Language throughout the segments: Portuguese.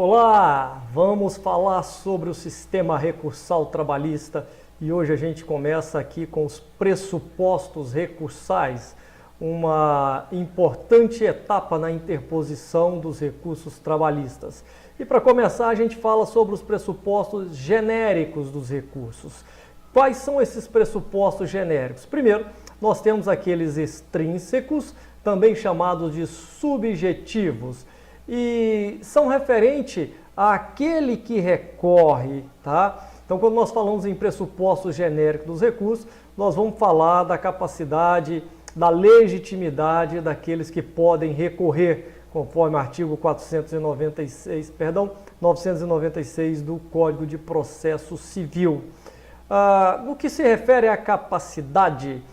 Olá, vamos falar sobre o sistema recursal trabalhista e hoje a gente começa aqui com os pressupostos recursais, uma importante etapa na interposição dos recursos trabalhistas. E para começar a gente fala sobre os pressupostos genéricos dos recursos. Quais são esses pressupostos genéricos? Primeiro, nós temos aqueles extrínsecos, também chamados de subjetivos, e são referentes àquele que recorre, tá? Então, quando nós falamos em pressupostos genéricos dos recursos, nós vamos falar da capacidade, da legitimidade daqueles que podem recorrer, conforme o artigo 996 do Código de Processo Civil. No que se refere à capacidade,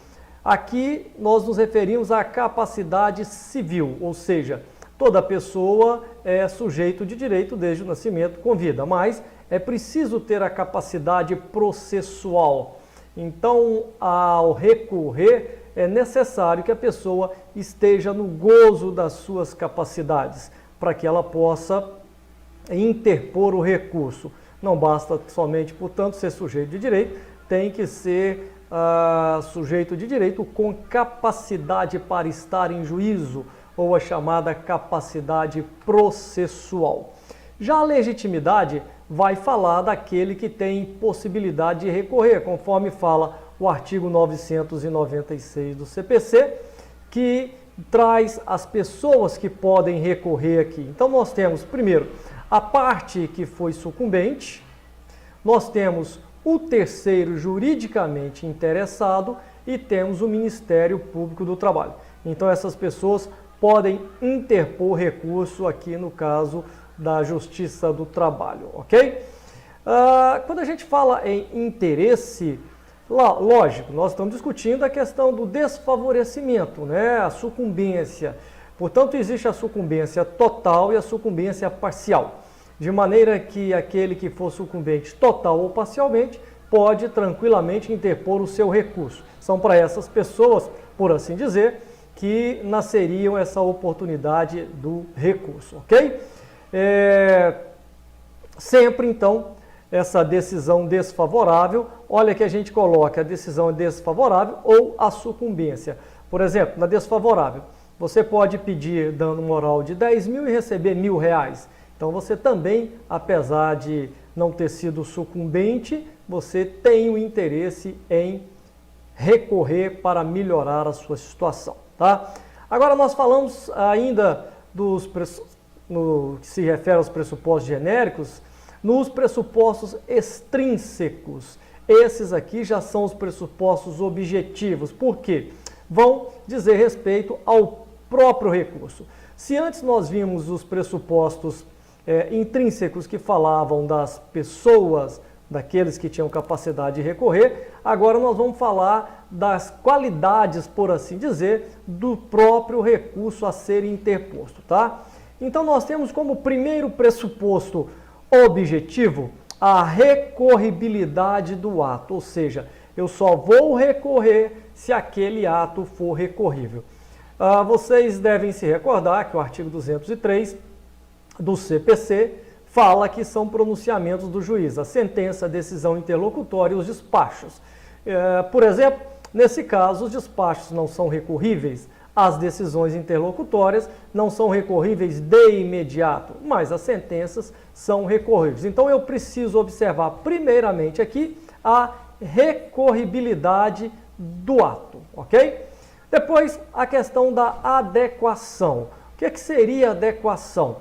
aqui nós nos referimos à capacidade civil, ou seja, toda pessoa é sujeito de direito desde o nascimento com vida, mas é preciso ter a capacidade processual. Então, ao recorrer, é necessário que a pessoa esteja no gozo das suas capacidades, para que ela possa interpor o recurso. Não basta somente, portanto, ser sujeito de direito, tem que ser sujeito de direito com capacidade para estar em juízo, ou a chamada capacidade processual. Já a legitimidade vai falar daquele que tem possibilidade de recorrer, conforme fala o artigo 996 do CPC, que traz as pessoas que podem recorrer aqui. Então nós temos, primeiro, a parte que foi sucumbente, nós temos o terceiro juridicamente interessado e temos o Ministério Público do Trabalho. Então essas pessoas podem interpor recurso aqui no caso da Justiça do Trabalho, ok? Quando a gente fala em interesse, lógico, nós estamos discutindo a questão do desfavorecimento, né? A sucumbência. Portanto, existe a sucumbência total e a sucumbência parcial, de maneira que aquele que for sucumbente total ou parcialmente pode tranquilamente interpor o seu recurso. São para essas pessoas, por assim dizer, que nasceriam essa oportunidade do recurso, ok? Sempre, então, essa decisão desfavorável, olha que a gente coloca a decisão desfavorável ou a sucumbência. Por exemplo, na desfavorável, você pode pedir dano moral de 10 mil e receber R$1.000. Então você também, apesar de não ter sido sucumbente, você tem o interesse em recorrer para melhorar a sua situação. Tá? Agora nós falamos ainda no que se refere aos pressupostos genéricos, nos pressupostos extrínsecos. Esses aqui já são os pressupostos objetivos. Por quê? Vão dizer respeito ao próprio recurso. Se antes nós vimos os pressupostos intrínsecos que falavam das pessoas, daqueles que tinham capacidade de recorrer, agora nós vamos falar das qualidades, por assim dizer, do próprio recurso a ser interposto, tá? Então nós temos como primeiro pressuposto objetivo a recorribilidade do ato, ou seja, eu só vou recorrer se aquele ato for recorrível. Vocês devem se recordar que o artigo 203 do CPC fala que são pronunciamentos do juiz, a sentença, a decisão interlocutória e os despachos. Por exemplo, nesse caso, os despachos não são recorríveis, as decisões interlocutórias não são recorríveis de imediato, mas as sentenças são recorríveis. Então eu preciso observar primeiramente aqui a recorribilidade do ato, ok? Depois, a questão da adequação. O que seria adequação?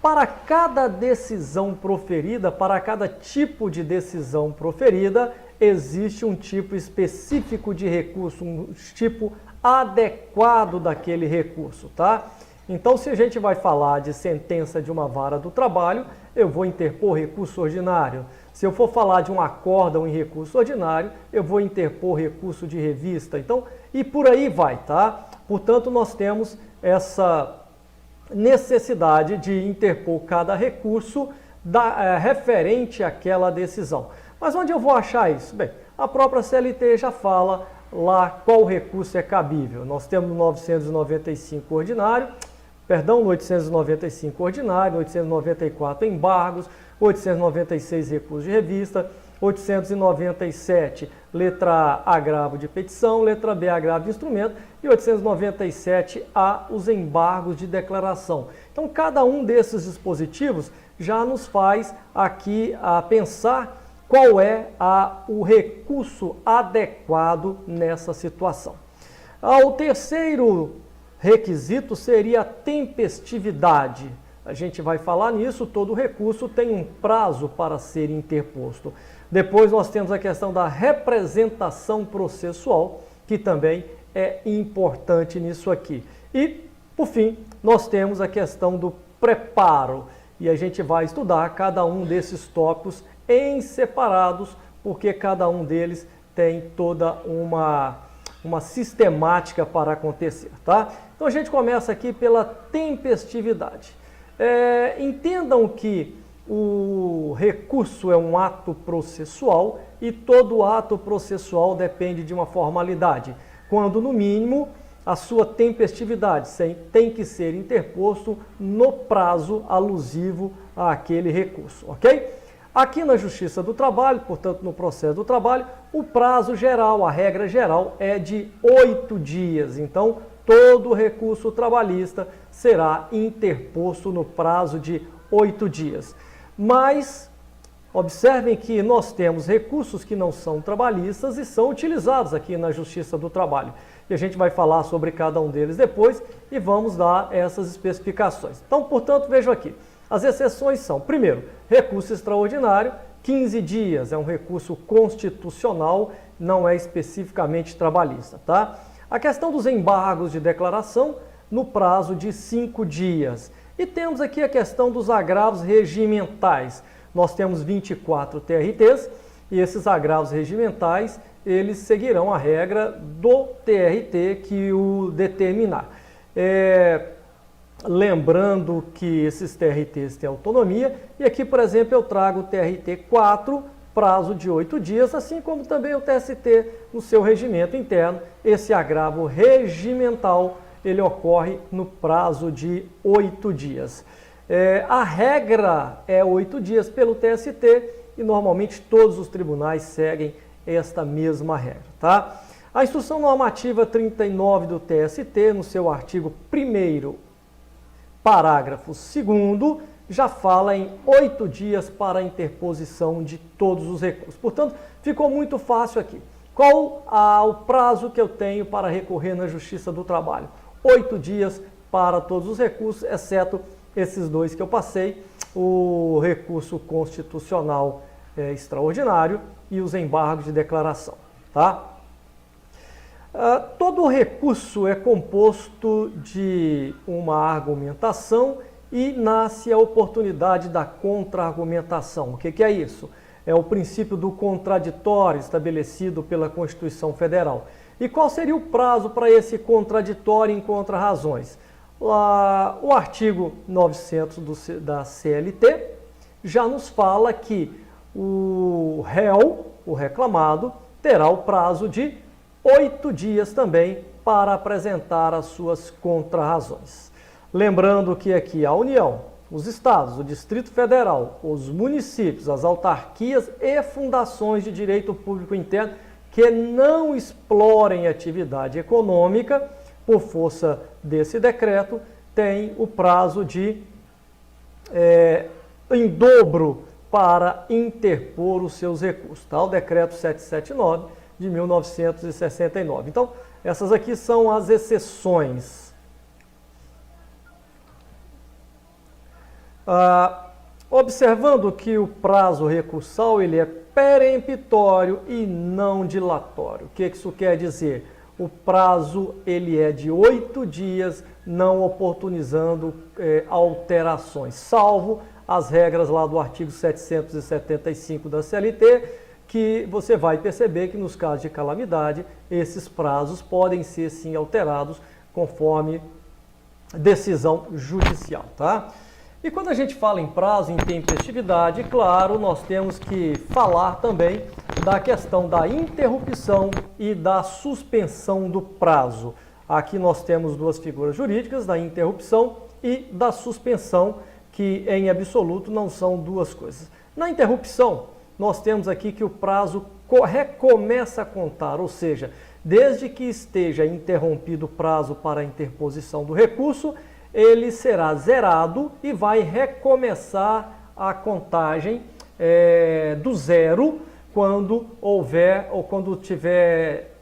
Para cada decisão proferida, para cada tipo de decisão proferida, existe um tipo específico de recurso, um tipo adequado daquele recurso, tá? Então, se a gente vai falar de sentença de uma vara do trabalho, eu vou interpor recurso ordinário. Se eu for falar de um acórdão em recurso ordinário, eu vou interpor recurso de revista. Então, e por aí vai, tá? Portanto, nós temos essa necessidade de interpor cada recurso referente àquela decisão. Mas onde eu vou achar isso? Bem, a própria CLT já fala lá qual recurso é cabível. Nós temos o 995 ordinário, perdão, no 895 ordinário, 894 embargos, 896 recurso de revista, 897 letra A, agravo de petição, letra B, agravo de instrumento e 897A, os embargos de declaração. Então, cada um desses dispositivos já nos faz aqui pensar qual é o recurso adequado nessa situação. O terceiro requisito seria a tempestividade. A gente vai falar nisso, todo recurso tem um prazo para ser interposto. Depois nós temos a questão da representação processual, que também é importante nisso aqui. E, por fim, nós temos a questão do preparo. E a gente vai estudar cada um desses tópicos em separados, porque cada um deles tem toda uma sistemática para acontecer, tá? Então a gente começa aqui pela tempestividade. Entendam que o recurso é um ato processual e todo ato processual depende de uma formalidade, quando no mínimo a sua tempestividade tem que ser interposto no prazo alusivo àquele recurso, ok? Aqui na Justiça do Trabalho, portanto no processo do trabalho, o prazo geral, a regra geral é de 8 dias. Então, todo recurso trabalhista será interposto no prazo de 8 dias. Mas, observem que nós temos recursos que não são trabalhistas e são utilizados aqui na Justiça do Trabalho. E a gente vai falar sobre cada um deles depois e vamos dar essas especificações. Então, portanto, vejam aqui. As exceções são, primeiro, recurso extraordinário, 15 dias, é um recurso constitucional, não é especificamente trabalhista, tá? A questão dos embargos de declaração no prazo de 5 dias. E temos aqui a questão dos agravos regimentais. Nós temos 24 TRTs e esses agravos regimentais, eles seguirão a regra do TRT que o determinar. Lembrando que esses TRTs têm autonomia, e aqui, por exemplo, eu trago o TRT 4, prazo de 8 dias, assim como também o TST no seu regimento interno. Esse agravo regimental, ele ocorre no prazo de 8 dias. A regra é 8 dias pelo TST e normalmente todos os tribunais seguem esta mesma regra, tá? A Instrução Normativa 39 do TST, no seu artigo 1º, parágrafo 2º, já fala em 8 dias para a interposição de todos os recursos. Portanto, ficou muito fácil aqui. Qual o prazo que eu tenho para recorrer na Justiça do Trabalho? 8 dias para todos os recursos, exceto esses dois que eu passei, o recurso constitucional extraordinário e os embargos de declaração, tá? Todo recurso é composto de uma argumentação e nasce a oportunidade da contra-argumentação. O que é isso? É o princípio do contraditório estabelecido pela Constituição Federal. E qual seria o prazo para esse contraditório em contra-razões? O artigo 900 da CLT já nos fala que o réu, o reclamado, terá o prazo de 8 dias também para apresentar as suas contra-razões. Lembrando que aqui a União, os estados, o Distrito Federal, os municípios, as autarquias e fundações de direito público interno que não explorem atividade econômica, por força desse decreto, têm o prazo de em dobro para interpor os seus recursos. Tá? O decreto 779 de 1969. Então, essas aqui são as exceções. Observando que o prazo recursal ele é peremptório e não dilatório. O que isso quer dizer? O prazo ele é de 8 dias, não oportunizando alterações, salvo as regras lá do artigo 775 da CLT, que você vai perceber que nos casos de calamidade, esses prazos podem ser sim alterados conforme decisão judicial, tá? E quando a gente fala em prazo, em tempestividade, claro, nós temos que falar também da questão da interrupção e da suspensão do prazo. Aqui nós temos duas figuras jurídicas, da interrupção e da suspensão, que em absoluto não são duas coisas. Na interrupção, nós temos aqui que o prazo recomeça a contar, ou seja, desde que esteja interrompido o prazo para a interposição do recurso, ele será zerado e vai recomeçar a contagem do zero quando houver ou quando tiver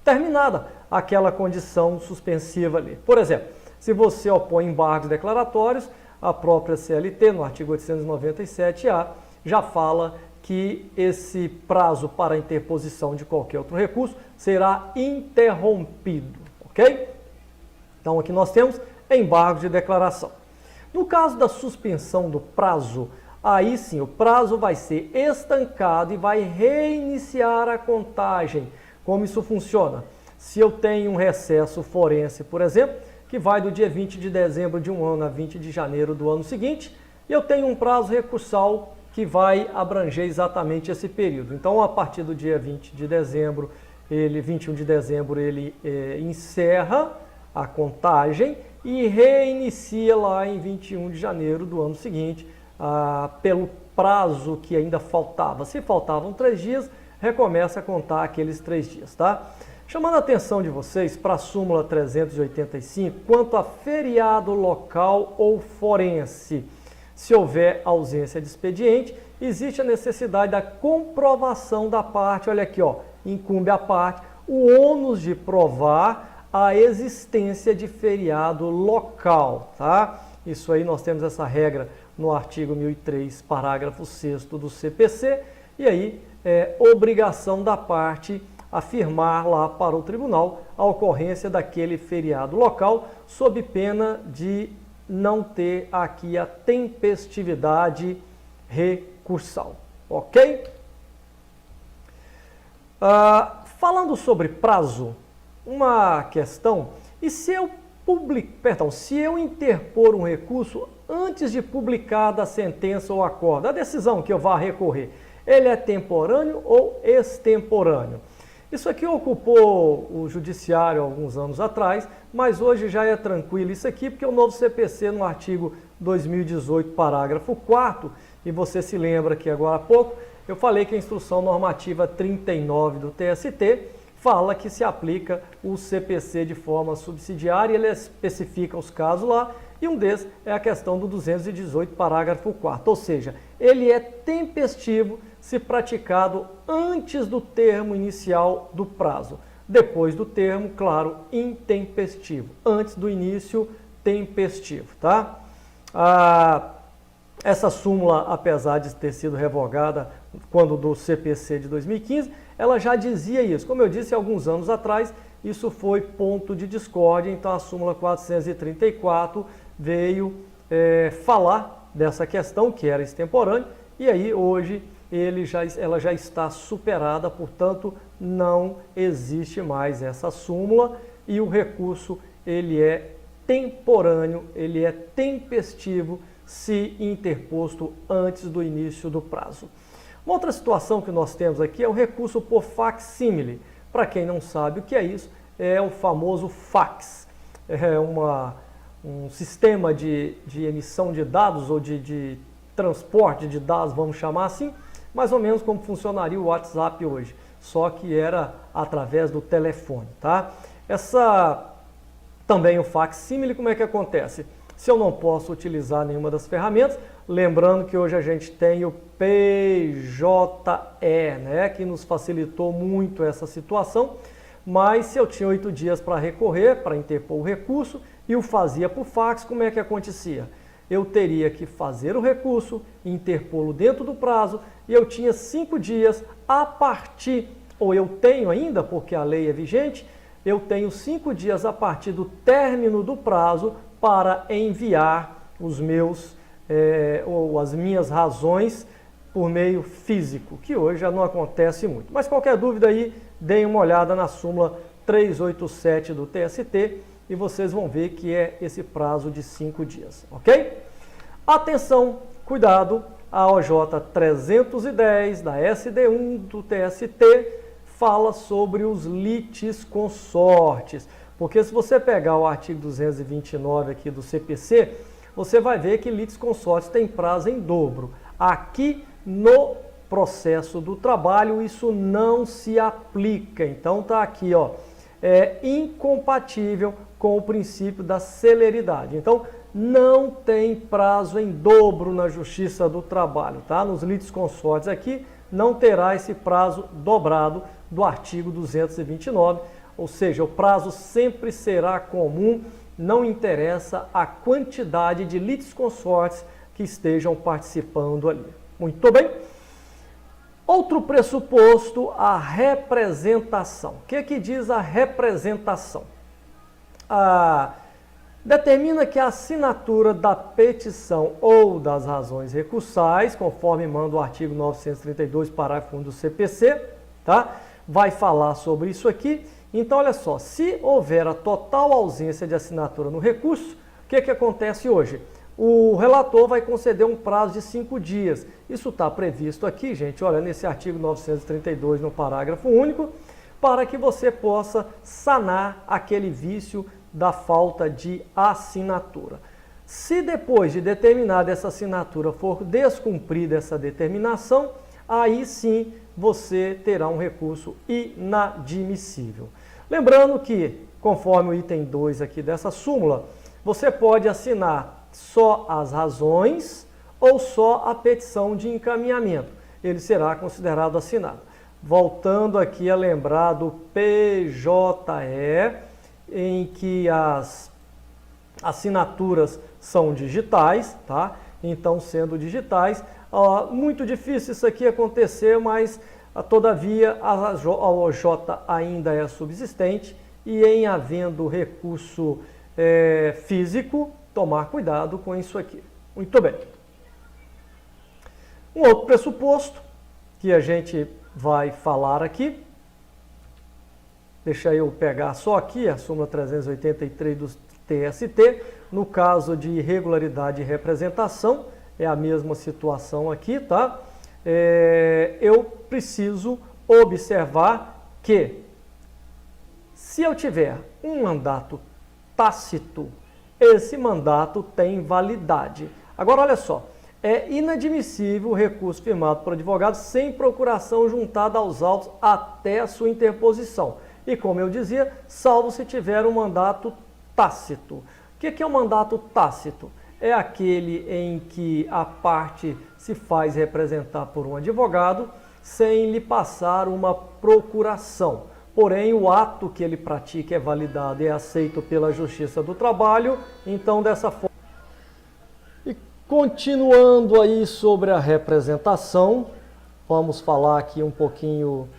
terminada aquela condição suspensiva ali. Por exemplo, se você opõe embargos declaratórios, a própria CLT, no artigo 897-A, já fala que esse prazo para a interposição de qualquer outro recurso será interrompido, ok? Então aqui nós temos embargo de declaração. No caso da suspensão do prazo, aí sim o prazo vai ser estancado e vai reiniciar a contagem. Como isso funciona? Se eu tenho um recesso forense, por exemplo, que vai do dia 20 de dezembro de um ano a 20 de janeiro do ano seguinte, e eu tenho um prazo recursal que vai abranger exatamente esse período. Então, a partir do dia 21 de dezembro, ele encerra a contagem e reinicia lá em 21 de janeiro do ano seguinte, pelo prazo que ainda faltava. Se faltavam 3 dias, recomeça a contar aqueles 3 dias, tá? Chamando a atenção de vocês para a súmula 385, quanto a feriado local ou forense. Se houver ausência de expediente, existe a necessidade da comprovação da parte, olha aqui, ó, incumbe à parte o ônus de provar a existência de feriado local, tá? Isso aí nós temos essa regra no artigo 1003, parágrafo 6º do CPC, e aí é obrigação da parte afirmar lá para o tribunal a ocorrência daquele feriado local, sob pena de não ter aqui a tempestividade recursal, ok? Falando sobre prazo, uma questão, e se eu interpor um recurso antes de publicada a sentença ou acordo, a decisão que eu vá recorrer, ele é temporâneo ou extemporâneo? Isso aqui ocupou o judiciário alguns anos atrás, mas hoje já é tranquilo isso aqui, porque o novo CPC no artigo 2018, parágrafo 4º, e você se lembra que agora há pouco eu falei que a instrução normativa 39 do TST fala que se aplica o CPC de forma subsidiária, ele especifica os casos lá, e um desses é a questão do 218, parágrafo 4º, ou seja, ele é tempestivo se praticado antes do termo inicial do prazo. Depois do termo, claro, intempestivo. Antes do início, tempestivo, tá? Essa súmula, apesar de ter sido revogada quando do CPC de 2015, ela já dizia isso. Como eu disse, alguns anos atrás, isso foi ponto de discórdia, então a súmula 434 veio falar dessa questão, que era extemporâneo, e aí hoje ela já está superada, portanto não existe mais essa súmula e o recurso ele é temporâneo, ele é tempestivo se interposto antes do início do prazo. Uma outra situação que nós temos aqui é o recurso por facsímile. Para quem não sabe o que é isso, é o famoso fax. É um sistema de emissão de dados ou de transporte de dados, vamos chamar assim, mais ou menos como funcionaria o WhatsApp hoje, só que era através do telefone, tá? Também o facsímile, como é que acontece? Se eu não posso utilizar nenhuma das ferramentas, lembrando que hoje a gente tem o PJE, né, que nos facilitou muito essa situação, mas se eu tinha 8 dias para recorrer, para interpor o recurso, e o fazia por fax, como é que acontecia? Eu teria que fazer o recurso, interpô-lo dentro do prazo, e eu tinha 5 dias a partir, ou eu tenho ainda, porque a lei é vigente, eu tenho 5 dias a partir do término do prazo para enviar as minhas razões por meio físico, que hoje já não acontece muito. Mas qualquer dúvida aí, deem uma olhada na súmula 387 do TST e vocês vão ver que é esse prazo de 5 dias, ok? Atenção, cuidado, a OJ 310 da SD1 do TST fala sobre os litisconsortes. Porque se você pegar o artigo 229 aqui do CPC, você vai ver que litisconsortes tem prazo em dobro. Aqui no processo do trabalho isso não se aplica. Então tá aqui, ó, é incompatível com o princípio da celeridade. Então não tem prazo em dobro na Justiça do Trabalho, tá? Nos litisconsortes aqui não terá esse prazo dobrado do artigo 229, ou seja, o prazo sempre será comum, não interessa a quantidade de litisconsortes que estejam participando ali. Muito bem. Outro pressuposto, a representação. O que diz a representação? Determina que a assinatura da petição ou das razões recursais, conforme manda o artigo 932, parágrafo 1 do CPC, tá? Vai falar sobre isso aqui. Então, olha só, se houver a total ausência de assinatura no recurso, o que acontece hoje? O relator vai conceder um prazo de 5 dias. Isso está previsto aqui, gente, olha, nesse artigo 932, no parágrafo único, para que você possa sanar aquele vício da falta de assinatura. Se depois de determinada essa assinatura for descumprida essa determinação, aí sim você terá um recurso inadmissível. Lembrando que, conforme o item 2 aqui dessa súmula, você pode assinar só as razões ou só a petição de encaminhamento. Ele será considerado assinado. Voltando aqui a lembrar do PJE, em que as assinaturas são digitais, tá? Então, sendo digitais, muito difícil isso aqui acontecer, mas todavia a OJ ainda é subsistente e em havendo recurso físico, tomar cuidado com isso aqui. Muito bem. Um outro pressuposto que a gente vai falar aqui, deixa eu pegar só aqui a súmula 383 do TST, no caso de irregularidade de representação, é a mesma situação aqui, tá? Eu preciso observar que se eu tiver um mandato tácito, esse mandato tem validade. Agora, olha só, é inadmissível o recurso firmado por advogado sem procuração juntada aos autos até a sua interposição. E como eu dizia, salvo se tiver um mandato tácito. O que é um mandato tácito? É aquele em que a parte se faz representar por um advogado sem lhe passar uma procuração. Porém, o ato que ele pratica é validado e é aceito pela Justiça do Trabalho, então dessa forma. E continuando aí sobre a representação, vamos falar aqui um pouquinho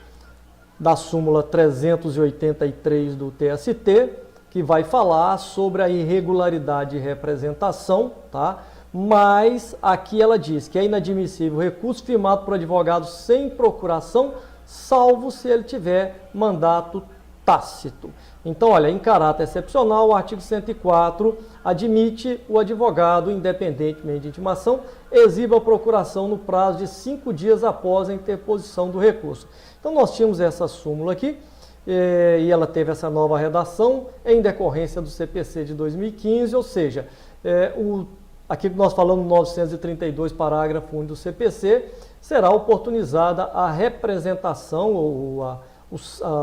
da súmula 383 do TST, que vai falar sobre a irregularidade de representação, tá? Mas aqui ela diz que é inadmissível o recurso firmado por advogado sem procuração, salvo se ele tiver mandato tácito. Então, olha, em caráter excepcional, o artigo 104 admite o advogado, independentemente de intimação, exiba a procuração no prazo de 5 dias após a interposição do recurso. Então, nós tínhamos essa súmula aqui, e ela teve essa nova redação em decorrência do CPC de 2015, ou seja, aqui que nós falamos no 932, parágrafo 1 do CPC, será oportunizada a representação ou o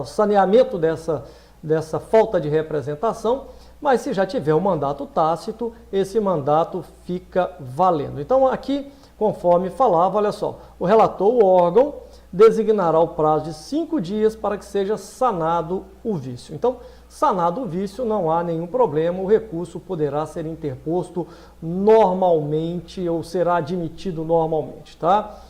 saneamento dessa falta de representação, mas se já tiver um mandato tácito, esse mandato fica valendo. Então aqui, conforme falava, olha só, o relator, o órgão, designará o prazo de 5 dias para que seja sanado o vício. Então, sanado o vício, não há nenhum problema, o recurso poderá ser interposto normalmente ou será admitido normalmente, tá?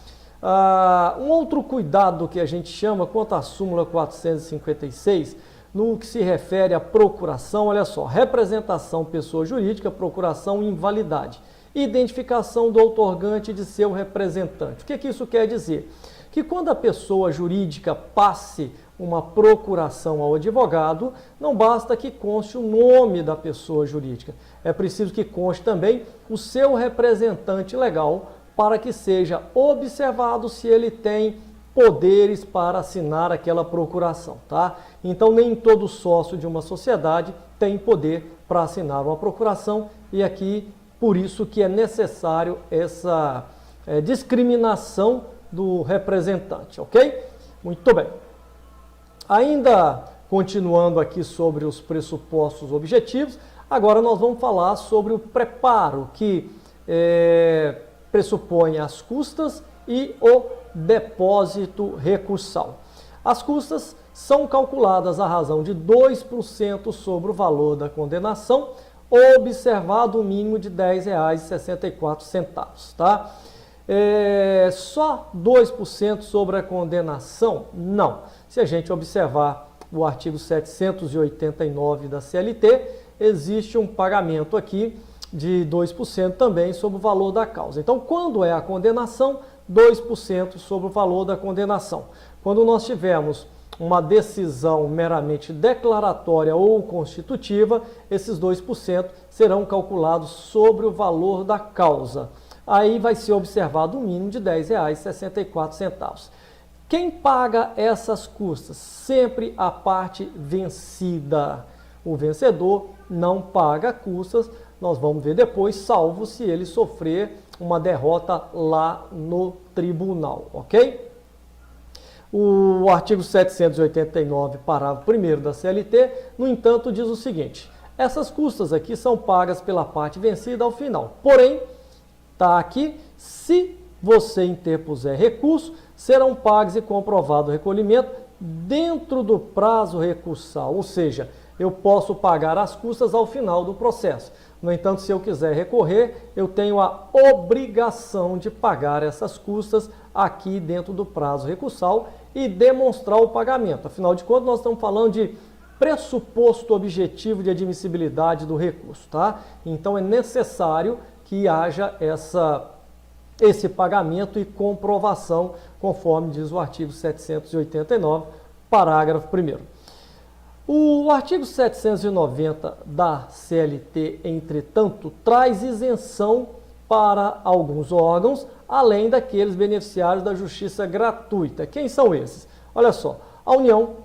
Um outro cuidado que a gente chama quanto à súmula 456, no que se refere à procuração, olha só, representação pessoa jurídica, procuração invalidade, identificação do outorgante de seu representante. O que isso quer dizer? Que quando a pessoa jurídica passe uma procuração ao advogado, não basta que conste o nome da pessoa jurídica, é preciso que conste também o seu representante legal para que seja observado se ele tem poderes para assinar aquela procuração, tá? Então nem todo sócio de uma sociedade tem poder para assinar uma procuração e aqui por isso que é necessário essa discriminação do representante, ok? Muito bem. Ainda continuando aqui sobre os pressupostos objetivos, agora nós vamos falar sobre o preparo, que pressupõe as custas e o depósito recursal. As custas são calculadas à razão de 2% sobre o valor da condenação, observado o mínimo de R$ 10,64, tá? Só 2% sobre a condenação? Não. Se a gente observar o artigo 789 da CLT, existe um pagamento aqui de 2% também sobre o valor da causa. Então, quando é a condenação, 2% sobre o valor da condenação. Quando nós tivermos uma decisão meramente declaratória ou constitutiva, esses 2% serão calculados sobre o valor da causa. Aí vai ser observado um mínimo de R$ 10,64. Quem paga essas custas? Sempre a parte vencida. O vencedor não paga custas, nós vamos ver depois, salvo se ele sofrer uma derrota lá no tribunal, ok? O artigo 789, parágrafo 1º da CLT, no entanto, diz o seguinte: essas custas aqui são pagas pela parte vencida ao final. Porém, está aqui, se você interpuser recurso, serão pagos e comprovado o recolhimento dentro do prazo recursal, ou seja, eu posso pagar as custas ao final do processo. No entanto, se eu quiser recorrer, eu tenho a obrigação de pagar essas custas aqui dentro do prazo recursal e demonstrar o pagamento. Afinal de contas, nós estamos falando de pressuposto objetivo de admissibilidade do recurso, tá? Então é necessário que haja esse pagamento e comprovação, conforme diz o artigo 789, parágrafo 1º. O artigo 790 da CLT, entretanto, traz isenção para alguns órgãos, além daqueles beneficiários da justiça gratuita. Quem são esses? Olha só, a União,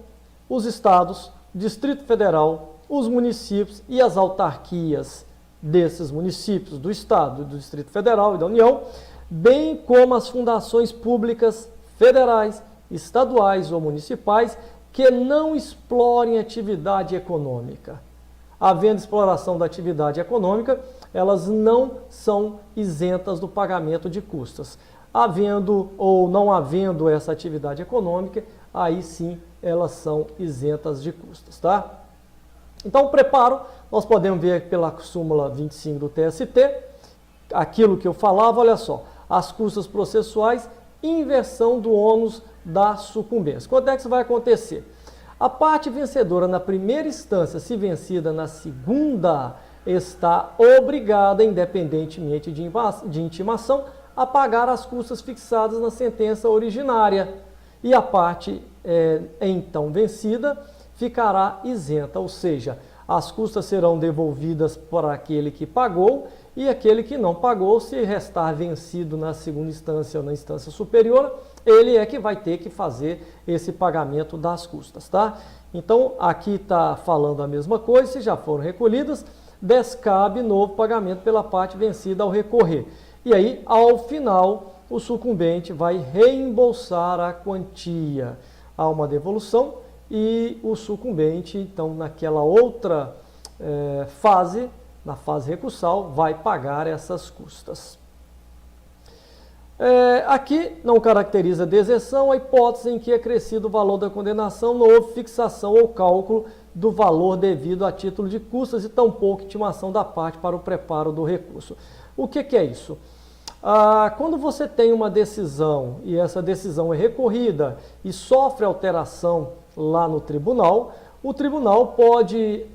os estados, Distrito Federal, os municípios e as autarquias desses municípios, do estado, do Distrito Federal e da União, bem como as fundações públicas federais, estaduais ou municipais que não explorem atividade econômica. Havendo exploração da atividade econômica, elas não são isentas do pagamento de custas. Havendo ou não havendo essa atividade econômica, aí sim elas são isentas de custas, tá? Então, o preparo, nós podemos ver pela súmula 25 do TST, aquilo que eu falava, olha só, as custas processuais, inversão do ônus da sucumbência. Quando é que isso vai acontecer? A parte vencedora na primeira instância, se vencida na segunda, está obrigada, independentemente de intimação, a pagar as custas fixadas na sentença originária. E a parte então vencida ficará isenta, ou seja, as custas serão devolvidas para aquele que pagou e aquele que não pagou, se restar vencido na segunda instância ou na instância superior, ele é que vai ter que fazer esse pagamento das custas, tá? Então, aqui está falando a mesma coisa, se já foram recolhidas, descabe novo pagamento pela parte vencida ao recorrer. E aí, ao final, o sucumbente vai reembolsar a quantia. Há uma devolução e o sucumbente, então, naquela outra fase, na fase recursal, vai pagar essas custas. Aqui não caracteriza deserção a hipótese em que é crescido o valor da condenação, não houve fixação ou cálculo do valor devido a título de custas e tampouco intimação da parte para o preparo do recurso. O que é isso? Quando você tem uma decisão e essa decisão é recorrida e sofre alteração lá no tribunal, o tribunal pode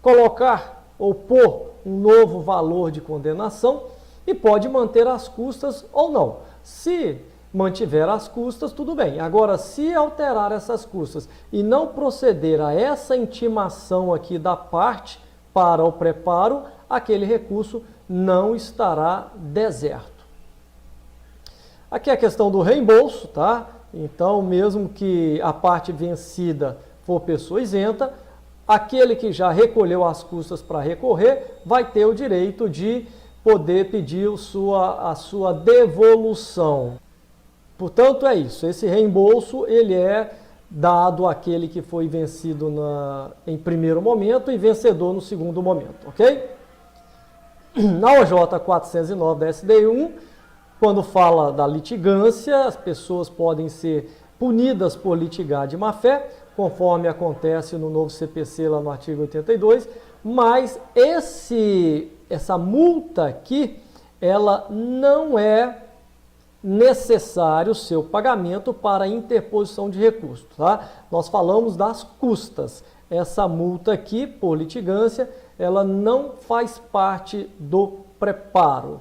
colocar ou pôr um novo valor de condenação e pode manter as custas ou não. Se mantiver as custas, tudo bem. Agora, se alterar essas custas e não proceder a essa intimação aqui da parte para o preparo, aquele recurso não estará deserto. Aqui é a questão do reembolso, tá? Então, mesmo que a parte vencida for pessoa isenta, aquele que já recolheu as custas para recorrer vai ter o direito de poder pedir a sua devolução. Portanto, é isso. Esse reembolso ele é dado àquele que foi vencido em primeiro momento e vencedor no segundo momento, ok? Na OJ 409 da SDI1, quando fala da litigância, as pessoas podem ser punidas por litigar de má-fé, conforme acontece no novo CPC lá no artigo 82, mas essa multa aqui, ela não é necessário o seu pagamento para interposição de recurso, tá? Nós falamos das custas. Essa multa aqui, por litigância, ela não faz parte do preparo.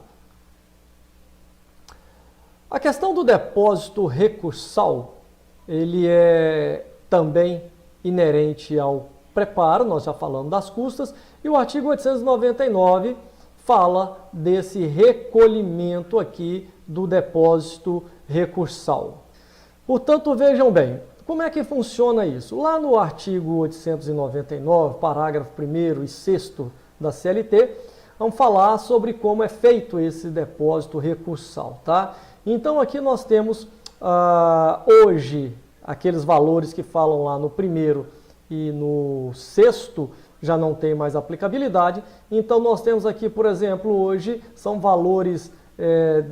A questão do depósito recursal, ele é também inerente ao preparo, nós já falamos das custas, e o artigo 899 fala desse recolhimento aqui do depósito recursal. Portanto, vejam bem, como é que funciona isso? Lá no artigo 899, parágrafo 1º e 6º da CLT, vamos falar sobre como é feito esse depósito recursal, tá? Então aqui nós temos hoje aqueles valores que falam lá no 1º e no 6º já não tem mais aplicabilidade. Então nós temos aqui, por exemplo, hoje são valores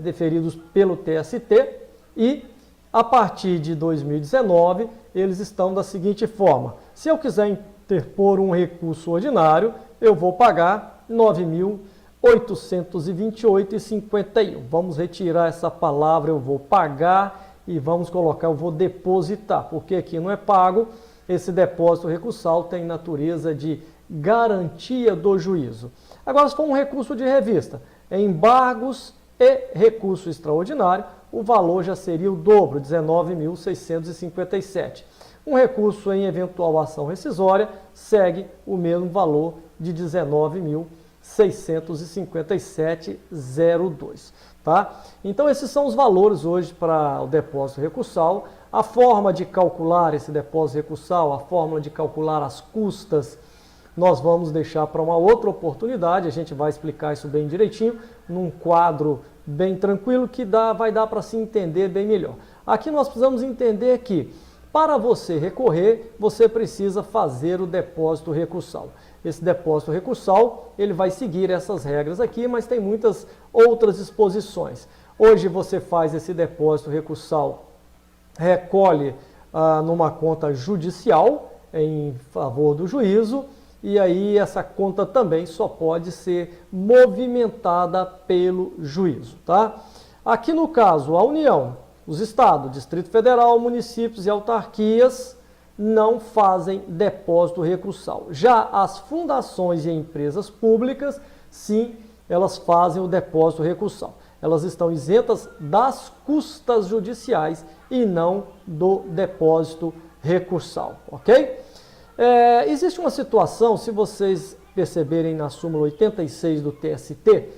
deferidos pelo TST e a partir de 2019 eles estão da seguinte forma: se eu quiser interpor um recurso ordinário, eu vou pagar R$ 9.828,51. Vamos retirar essa palavra eu vou pagar e vamos colocar eu vou depositar, porque aqui não é pago. Esse depósito recursal tem natureza de garantia do juízo. Agora, se for um recurso de revista, embargos e recurso extraordinário, o valor já seria o dobro, R$ 19.657. Um recurso em eventual ação rescisória segue o mesmo valor de R$ 19.657,02. Tá? Então, esses são os valores hoje para o depósito recursal. A forma de calcular esse depósito recursal, a forma de calcular as custas, nós vamos deixar para uma outra oportunidade. A gente vai explicar isso bem direitinho, num quadro bem tranquilo que vai dar para se entender bem melhor. Aqui nós precisamos entender que, para você recorrer, você precisa fazer o depósito recursal. Esse depósito recursal, ele vai seguir essas regras aqui, mas tem muitas outras disposições. Hoje você faz esse depósito recursal, recolhe numa conta judicial em favor do juízo, e aí essa conta também só pode ser movimentada pelo juízo, tá? Aqui no caso, a União, os estados, Distrito Federal, municípios e autarquias não fazem depósito recursal. Já as fundações e empresas públicas, sim, elas fazem o depósito recursal. Elas estão isentas das custas judiciais e não do depósito recursal, ok? Existe uma situação, se vocês perceberem na súmula 86 do TST,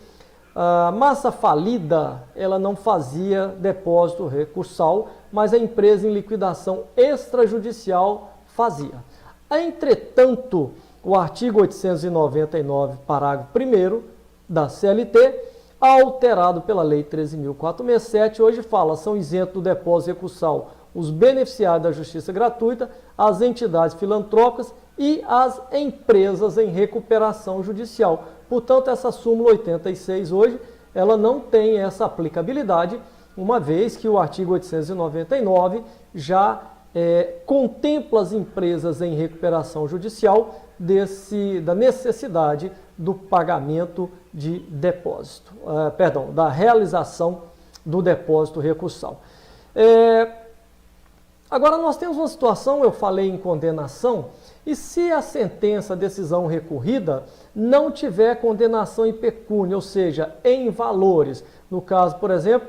a massa falida, ela não fazia depósito recursal, mas a empresa em liquidação extrajudicial fazia. Entretanto, o artigo 899, parágrafo 1º da CLT, alterado pela Lei 13.467, hoje fala, são isentos do depósito recursal os beneficiários da justiça gratuita, as entidades filantrópicas e as empresas em recuperação judicial. Portanto, essa súmula 86 hoje, ela não tem essa aplicabilidade, uma vez que o artigo 899 já contempla as empresas em recuperação judicial da necessidade do pagamento de depósito, da realização do depósito recursal. Agora nós temos uma situação, eu falei em condenação, e se a sentença, a decisão recorrida, não tiver condenação em pecúnia, ou seja, em valores, no caso, por exemplo,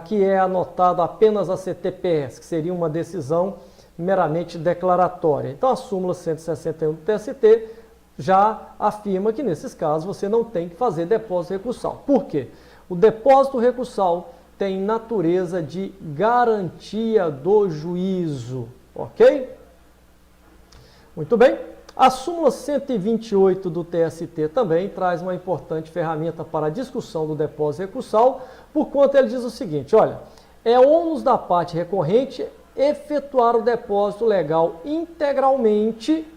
que é anotado apenas a CTPS, que seria uma decisão meramente declaratória. Então a súmula 161 do TST já afirma que nesses casos você não tem que fazer depósito recursal. Por quê? O depósito recursal tem natureza de garantia do juízo, ok? Muito bem. A súmula 128 do TST também traz uma importante ferramenta para a discussão do depósito recursal, por conta ele diz o seguinte, olha, é ônus da parte recorrente efetuar o depósito legal integralmente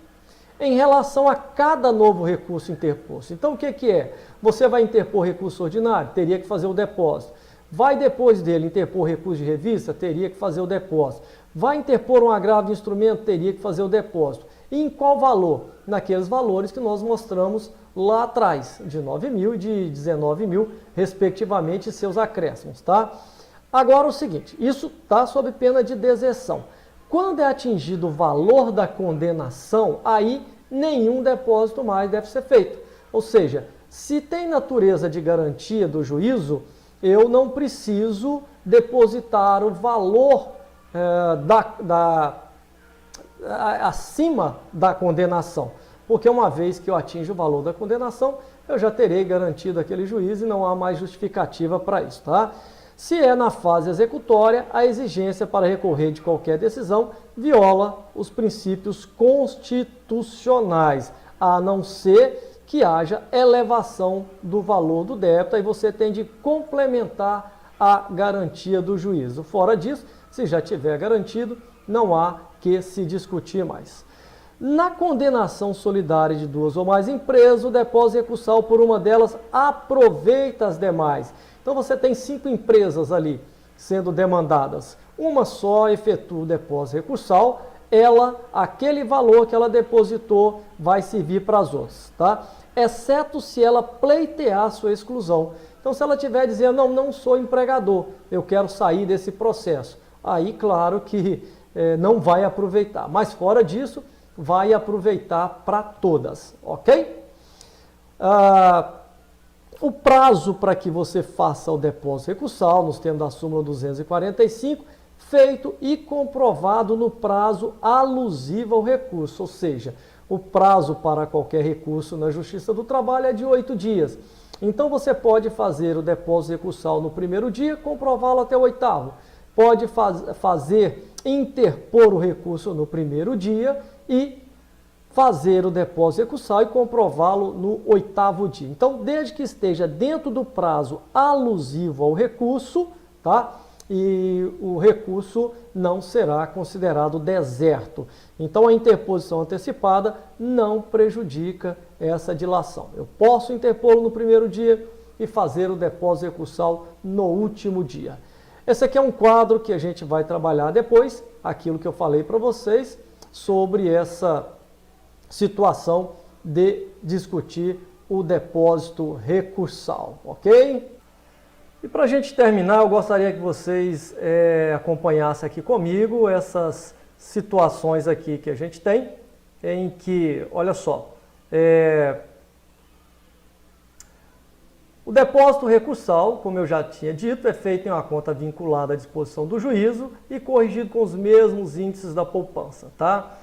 em relação a cada novo recurso interposto. Então, o que é? Você vai interpor recurso ordinário? Teria que fazer o depósito. Vai depois dele interpor recurso de revista? Teria que fazer o depósito. Vai interpor um agravo de instrumento? Teria que fazer o depósito. E em qual valor? Naqueles valores que nós mostramos lá atrás, de 9 mil e de 19 mil, respectivamente, seus acréscimos, tá? Agora o seguinte, isso está sob pena de deserção. Quando é atingido o valor da condenação, aí nenhum depósito mais deve ser feito. Ou seja, se tem natureza de garantia do juízo, eu não preciso depositar o valor acima da condenação. Porque uma vez que eu atinjo o valor da condenação, eu já terei garantido aquele juízo e não há mais justificativa para isso, tá? Se é na fase executória, a exigência para recorrer de qualquer decisão viola os princípios constitucionais, a não ser que haja elevação do valor do débito, aí você tem de complementar a garantia do juízo. Fora disso, se já tiver garantido, não há que se discutir mais. Na condenação solidária de duas ou mais empresas, o depósito recursal por uma delas aproveita as demais. Então você tem 5 empresas ali sendo demandadas. Uma só efetua o depósito recursal, aquele valor que ela depositou vai servir para as outras, tá? Exceto se ela pleitear a sua exclusão. Então se ela estiver dizendo, não sou empregador, eu quero sair desse processo, aí claro que não vai aproveitar. Mas fora disso, vai aproveitar para todas, ok? O prazo para que você faça o depósito recursal, nos termos da súmula 245, feito e comprovado no prazo alusivo ao recurso, ou seja, o prazo para qualquer recurso na Justiça do Trabalho é de 8 dias. Então você pode fazer o depósito recursal no primeiro dia, comprová-lo até o 8º. Pode interpor o recurso no primeiro dia e fazer o depósito recursal e comprová-lo no 8º dia. Então, desde que esteja dentro do prazo alusivo ao recurso, tá? E o recurso não será considerado deserto. Então, a interposição antecipada não prejudica essa dilação. Eu posso interpô-lo no primeiro dia e fazer o depósito recursal no último dia. Esse aqui é um quadro que a gente vai trabalhar depois, aquilo que eu falei para vocês sobre essa situação de discutir o depósito recursal, ok? E para a gente terminar, eu gostaria que vocês acompanhassem aqui comigo essas situações aqui que a gente tem, em que, olha só, o depósito recursal, como eu já tinha dito, é feito em uma conta vinculada à disposição do juízo e corrigido com os mesmos índices da poupança, tá?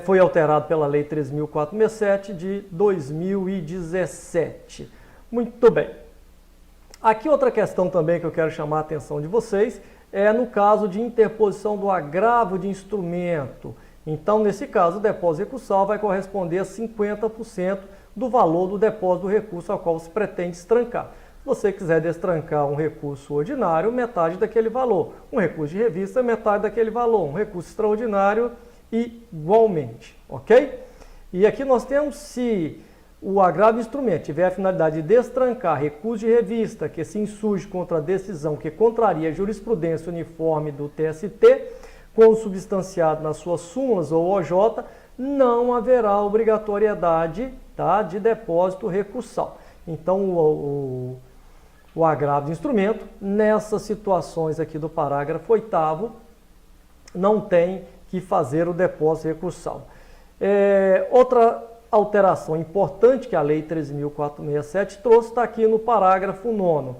Foi alterado pela Lei 3.467 de 2017. Muito bem. Aqui outra questão também que eu quero chamar a atenção de vocês é no caso de interposição do agravo de instrumento. Então, nesse caso, o depósito recursal vai corresponder a 50% do valor do depósito do recurso ao qual se pretende estrancar. Se você quiser destrancar um recurso ordinário, metade daquele valor. Um recurso de revista, metade daquele valor. Um recurso extraordinário, igualmente, ok? E aqui nós temos, se o agravo de instrumento tiver a finalidade de destrancar recurso de revista que se insurge contra a decisão que contraria a jurisprudência uniforme do TST, quando substanciado nas suas súmulas ou OJ, não haverá obrigatoriedade, tá, de depósito recursal. Então, o agravo de instrumento, nessas situações aqui do parágrafo 8º, não tem que fazer o depósito recursal. Outra alteração importante que a Lei 13.467 trouxe está aqui no parágrafo 9º.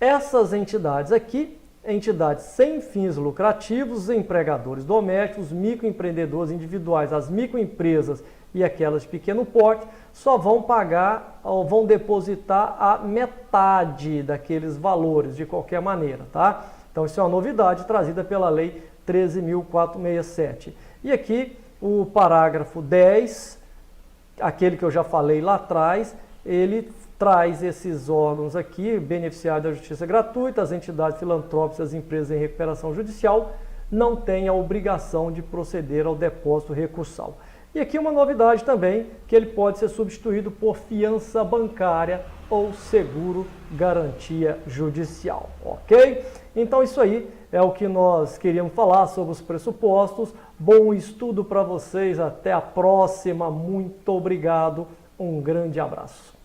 Essas entidades aqui, entidades sem fins lucrativos, empregadores domésticos, microempreendedores individuais, as microempresas e aquelas de pequeno porte só vão pagar ou vão depositar a metade daqueles valores de qualquer maneira, tá? Então isso é uma novidade trazida pela Lei 13.467. E aqui o parágrafo 10, aquele que eu já falei lá atrás, ele traz esses órgãos aqui, beneficiários da justiça gratuita, as entidades filantrópicas, as empresas em recuperação judicial, não têm a obrigação de proceder ao depósito recursal. E aqui uma novidade também, que ele pode ser substituído por fiança bancária ou seguro garantia judicial, ok? Então isso aí é o que nós queríamos falar sobre os pressupostos. Bom estudo para vocês, até a próxima, muito obrigado, um grande abraço.